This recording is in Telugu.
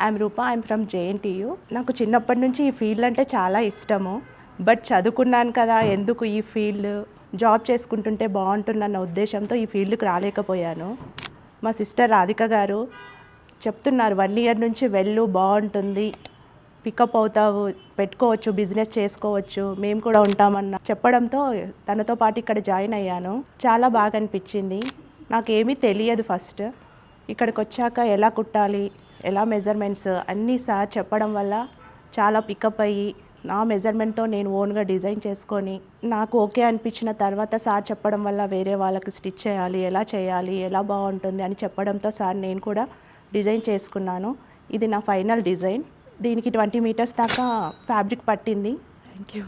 I'm Rupa, I'm from JNTU. నాకు చిన్నప్పటి నుంచి ఈ ఫీల్డ్ అంటే చాలా ఇష్టము. బట్ చదువుకున్నాను కదా, ఎందుకు ఈ ఫీల్డ్, జాబ్ చేసుకుంటుంటే బాగుంటుందన్న ఉద్దేశంతో ఈ ఫీల్డ్కి రాలేకపోయాను. మా సిస్టర్ రాధిక గారు చెప్తున్నారు 1 ఇయర్ నుంచి వెళ్ళు, బాగుంటుంది, పికప్ అవుతావు, పెట్టుకోవచ్చు, బిజినెస్ చేసుకోవచ్చు, మేము కూడా ఉంటామన్న చెప్పడంతో తనతో పాటు ఇక్కడ జాయిన్ అయ్యాను. చాలా బాగా అనిపించింది. నాకేమీ తెలియదు ఫస్ట్. ఇక్కడికి వచ్చాక ఎలా కుట్టాలి, ఎలా మెజర్మెంట్స్ అన్నీ సార్ చెప్పడం వల్ల చాలా పికప్ అయ్యి నా మెజర్మెంట్తో నేను ఓన్గా డిజైన్ చేసుకొని నాకు ఓకే అనిపించిన తర్వాత సార్ చెప్పడం వల్ల వేరే వాళ్ళకి స్టిచ్ చేయాలి, ఎలా చేయాలి, ఎలా బాగుంటుంది అని చెప్పడంతో సార్ నేను కూడా డిజైన్ చేసుకున్నాను. ఇది నా ఫైనల్ డిజైన్. దీనికి 20 మీటర్స్ దాకా ఫ్యాబ్రిక్ పట్టింది. Thank you.